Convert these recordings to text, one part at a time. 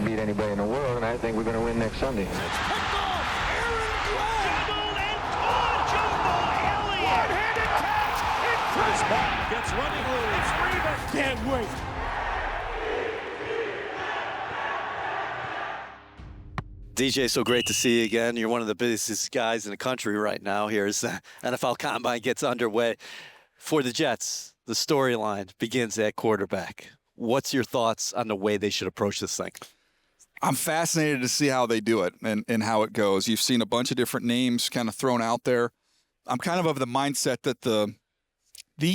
can beat anybody in the world, and I think we're going to win next Sunday. Jumbo and caught! Jumbo Elliott! One-handed catch! Chris Beck gets running loose. Rueben can't wait. DJ, so great to see you again. You're one of the busiest guys in the country right now here as the NFL Combine gets underway. For the Jets, the storyline begins at quarterback. What's your thoughts on the way they should approach this thing? I'm fascinated to see how they do it and how it goes. You've seen a bunch of different names kind of thrown out there. I'm kind of the mindset that the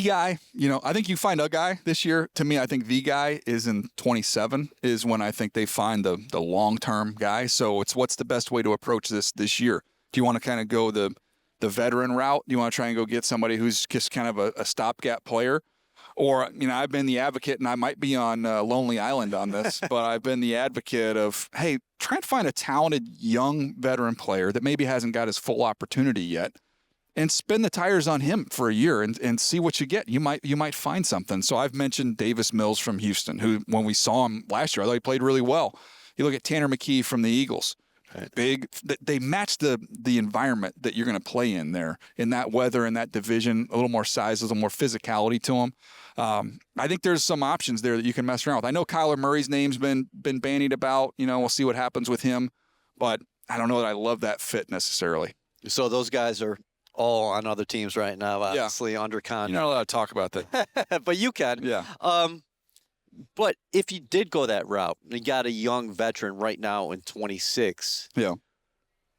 guy, I think you find a guy this year. To me, I think the guy is in 27 is when I think they find the long-term guy. So it's what's the best way to approach this year? Do you want to kind of go the veteran route? Do you want to try and go get somebody who's just kind of a stopgap player? Or, I've been the advocate, and I might be on Lonely Island on this, but I've been the advocate of, hey, try and find a talented young veteran player that maybe hasn't got his full opportunity yet, and spin the tires on him for a year and see what you get. You might find something. So I've mentioned Davis Mills from Houston, who when we saw him last year, I thought he played really well. You look at Tanner McKee from the Eagles. Right. Big. They match the environment that you're going to play in there, in that weather, in that division, a little more size, a little more physicality to them. I think there's some options there that you can mess around with. I know Kyler Murray's name's been bandied about. We'll see what happens with him, but I don't know that I love that fit necessarily. So those guys are all on other teams right now, obviously under contract. You're not allowed to talk about that. But you can. Yeah. But if you did go that route, you got a young veteran right now in 26. Yeah.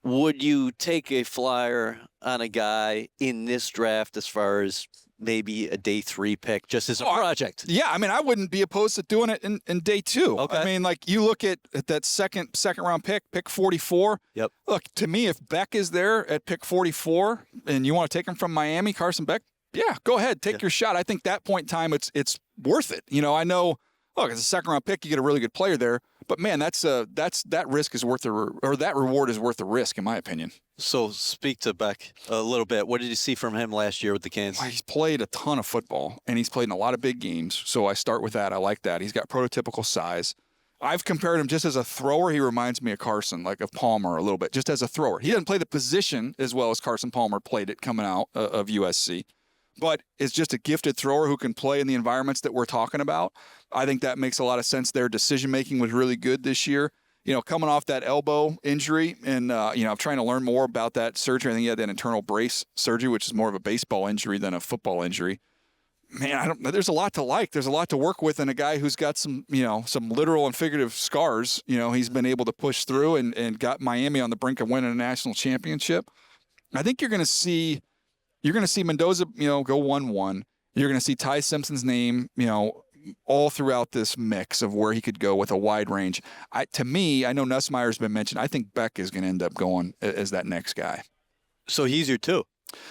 Would you take a flyer on a guy in this draft as far as maybe a day 3 pick just as a project? Yeah, I wouldn't be opposed to doing it in day 2. Okay. You look at that second round pick 44. Yep. Look, to me, if Beck is there at pick 44 and you want to take him from Miami, Carson Beck, yeah, go ahead, take your shot. I think that point in time, it's worth it. I know, look, it's a second round pick, you get a really good player there, but man, that risk is worth that reward is worth the risk, in my opinion. So speak to Beck a little bit. What did you see from him last year with the Canes? He's played a ton of football, and he's played in a lot of big games. So I start with that. I like that. He's got prototypical size. I've compared him just as a thrower. He reminds me of Carson, like of Palmer a little bit, just as a thrower. He doesn't play the position as well as Carson Palmer played it coming out of USC, but is just a gifted thrower who can play in the environments that we're talking about. I think that makes a lot of sense there. Decision-making was really good this year. Coming off that elbow injury and, I'm trying to learn more about that surgery. I think he had that internal brace surgery, which is more of a baseball injury than a football injury. Man, there's a lot to like. There's a lot to work with in a guy who's got some literal and figurative scars. He's been able to push through and got Miami on the brink of winning a national championship. I think you're going to see Mendoza, go 1-1. You're going to see Ty Simpson's name, all throughout this mix of where he could go with a wide range. To me, I know Nussmeier's been mentioned. I think Beck is going to end up going as that next guy. So he's your 2.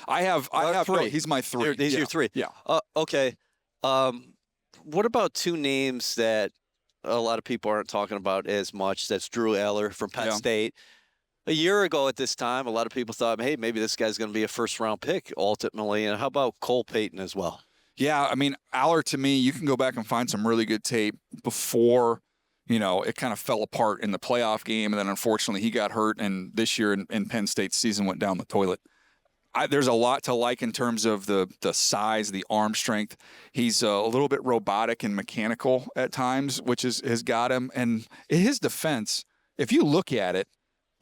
I have 3. No, he's my 3. He's your 3. Yeah. Okay. What about 2 names that a lot of people aren't talking about as much? That's Drew Allar from Penn State. A year ago at this time, a lot of people thought, hey, maybe this guy's going to be a first-round pick ultimately. And how about Cole Payton as well? Yeah, Allar, to me, you can go back and find some really good tape before, it kind of fell apart in the playoff game. And then, unfortunately, he got hurt. And this year in Penn State's season went down the toilet. There's a lot to like in terms of the size, the arm strength. He's a little bit robotic and mechanical at times, which has got him. And in his defense, if you look at it,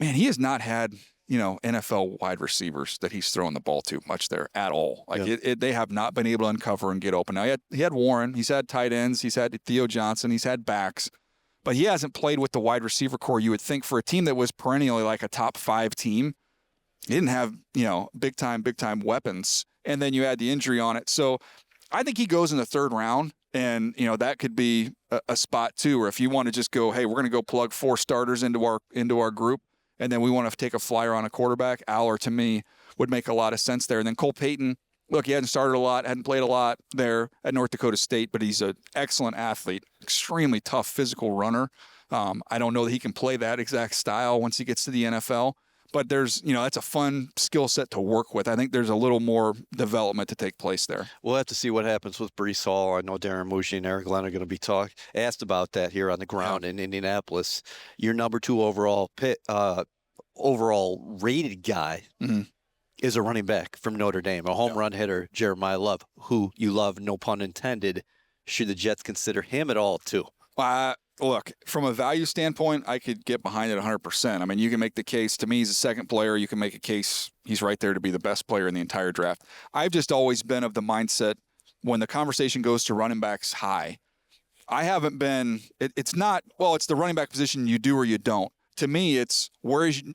man, he has not had NFL wide receivers that he's throwing the ball to much there at all. They have not been able to uncover and get open. Now, he had Warren. He's had tight ends. He's had Theo Johnson. He's had backs. But he hasn't played with the wide receiver core you would think for a team that was perennially like a top 5 team. He didn't have, big time weapons. And then you add the injury on it. So I think he goes in the 3rd round. And, that could be a spot too, or if you want to just go, hey, we're going to go plug 4 starters into our group. And then we want to take a flyer on a quarterback. Allar, to me, would make a lot of sense there. And then Cole Payton, look, he hadn't started a lot, hadn't played a lot there at North Dakota State, but he's an excellent athlete, extremely tough physical runner. I don't know that he can play that exact style once he gets to the NFL, but there's, that's a fun skill set to work with. I think there's a little more development to take place there. We'll have to see what happens with Breece Hall. I know Darren Mushi and Eric Glenn are going to be asked about that here on the ground in Indianapolis. Your number 2 overall rated guy is a running back from Notre Dame, a home run hitter, Jeremiyah Love, who you love, no pun intended. Should the Jets consider him at all, too? Look, from a value standpoint, I could get behind it 100%. I mean, you can make the case, to me, he's a second player. You can make a case he's right there to be the best player in the entire draft. I've just always been of the mindset when the conversation goes to running backs high, I haven't been – it's not – well, it's the running back position you do or you don't. To me, it's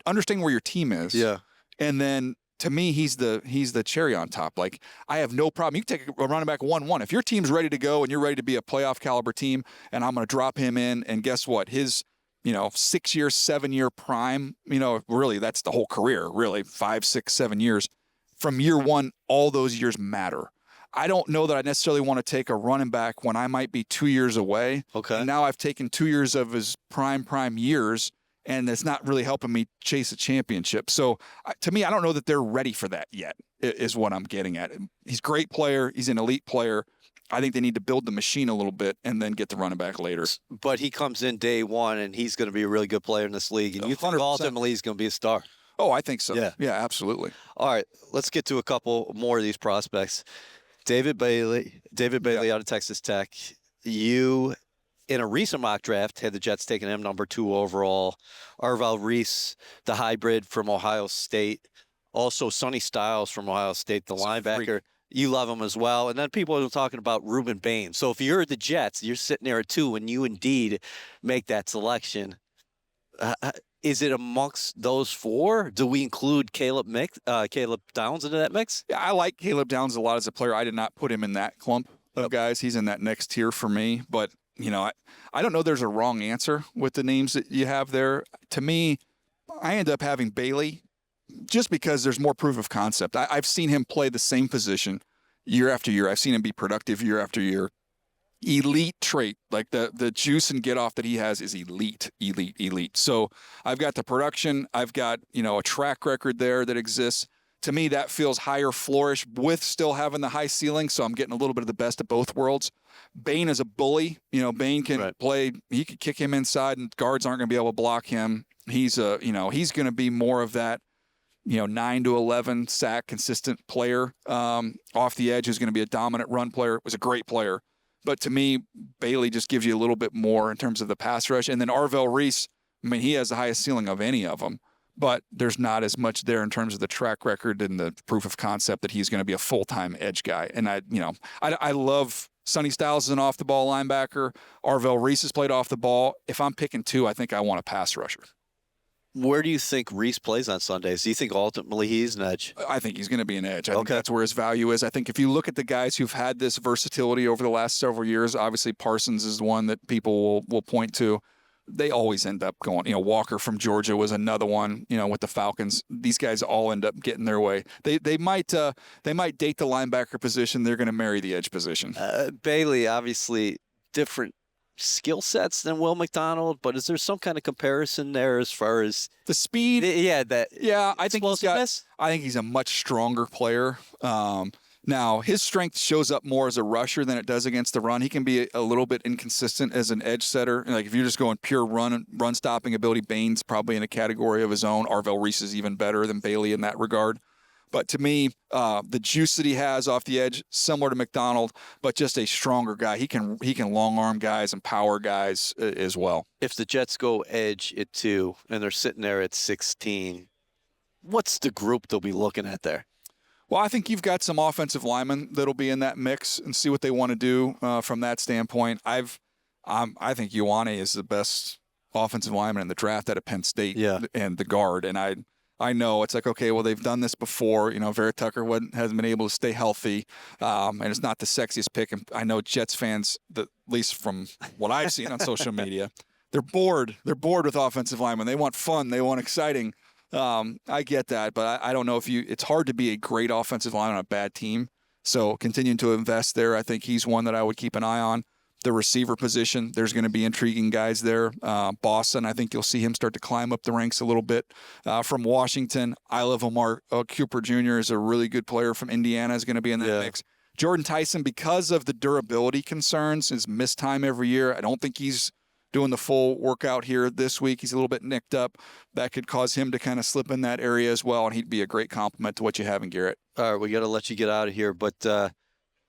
understanding where your team is. Yeah. And then to me, he's the cherry on top. Like, I have no problem. You can take a running back 1-1. If your team's ready to go and you're ready to be a playoff caliber team, and I'm going to drop him in, and guess what? His 6-year, 7-year prime, really that's the whole career, really 5, 6, 7 years. From year one, all those years matter. I don't know that I necessarily want to take a running back when I might be 2 years away. Okay. And now I've taken 2 years of his prime years, and it's not really helping me chase a championship. So to me, I don't know that they're ready for that yet, is what I'm getting at. He's a great player. He's an elite player. I think they need to build the machine a little bit and then get the running back later. But he comes in day one, and he's going to be a really good player in this league. And you think 100%. ultimately he's going to be a star. Oh, I think so. Yeah. Yeah, absolutely. All right, let's get to a couple more of these prospects. David Bailey out of Texas Tech. You, in a recent mock draft, had the Jets taking him number 2 overall. Arvell Reese, the hybrid from Ohio State. Also, Sonny Styles from Ohio State, the linebacker. You love him as well. And then people are talking about Rueben Bain. So if you're the Jets, you're sitting there at 2 and you indeed make that selection. Is it amongst those 4? Do we include Caleb Downs into that mix? Yeah, I like Caleb Downs a lot as a player. I did not put him in that clump of guys. He's in that next tier for me. But, I don't know there's a wrong answer with the names that you have there. To me, I end up having Bailey just because there's more proof of concept. I've seen him play the same position year after year. I've seen him be productive year after year. Elite trait, like the juice and get off that he has is elite. So I've got the production. I've got, a track record there that exists. To me, that feels higher flourish with still having the high ceiling. So I'm getting a little bit of the best of both worlds. Bain is a bully. Bain can play. He could kick him inside and guards aren't going to be able to block him. He's he's going to be more of that, 9 to 11 sack consistent player off the edge who's going to be a dominant run player. Was a great player. But to me, Bailey just gives you a little bit more in terms of the pass rush. And then Arvell Reese, he has the highest ceiling of any of them. But there's not as much there in terms of the track record and the proof of concept that he's going to be a full-time edge guy. And I love Sonny Styles as an off-the-ball linebacker. Arvell Reese has played off the ball. If I'm picking 2, I think I want a pass rusher. Where do you think Reese plays on Sundays? Do you think ultimately he's an edge? I think he's going to be an edge. I think that's where his value is. I think if you look at the guys who've had this versatility over the last several years, obviously Parsons is the one that people will point to. They always end up going. Walker from Georgia was another one. With the Falcons, these guys all end up getting their way. They might date the linebacker position. They're going to marry the edge position. Bailey, obviously different skill sets than Will McDonald, but is there some kind of comparison there as far as the speed? I think he's a much stronger player. Now his strength shows up more as a rusher than it does against the run. He can be a little bit inconsistent as an edge setter. Like if you're just going pure run stopping ability, Bain's probably in a category of his own. Arvell Reese is even better than Bailey in that regard. But to me, the juice that he has off the edge, similar to McDonald, but just a stronger guy. He can long arm guys and power guys as well. If the Jets go edge at 2 and they're sitting there at 16, what's the group they'll be looking at there? Well, I think you've got some offensive linemen that'll be in that mix and see what they want to do from that standpoint. I think Ioane is the best offensive lineman in the draft out of Penn State and the guard. And I know it's like, okay, well, they've done this before. Vera Tucker hasn't been able to stay healthy, and it's not the sexiest pick. And I know Jets fans, at least from what I've seen on social media, they're bored. They're bored with offensive linemen. They want fun. They want exciting. I get that, but I don't know it's hard to be a great offensive line on a bad team. So continuing to invest there, I think he's one that I would keep an eye on. The receiver position, there's going to be intriguing guys there. Boston, I think you'll see him start to climb up the ranks a little bit. From Washington, I love Omar Cooper Jr. is a really good player from Indiana, is going to be in that mix. Jordan Tyson, because of the durability concerns, his missed time every year, I don't think he's doing the full workout here this week. He's a little bit nicked up. That could cause him to kind of slip in that area as well, and he'd be a great complement to what you have in Garrett. All right, we got to let you get out of here, but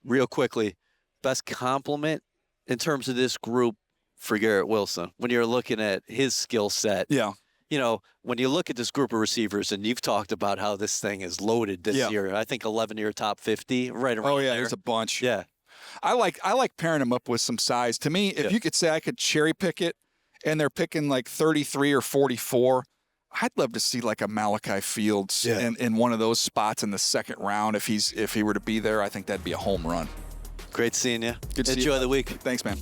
real quickly, best compliment in terms of this group for Garrett Wilson, when you're looking at his skill set. Yeah. You know, when you look at this group of receivers, and you've talked about how this thing is loaded this year, I think 11-year top 50, right around there. There's a bunch. Yeah. I like pairing them up with some size. To me, if you could say I could cherry pick it and they're picking like 33 or 44, I'd love to see like a Malachi Fields in one of those spots in the second round. If he were to be there, I think that'd be a home run. Great seeing you. Good to see you. Enjoy the week. Thanks, man.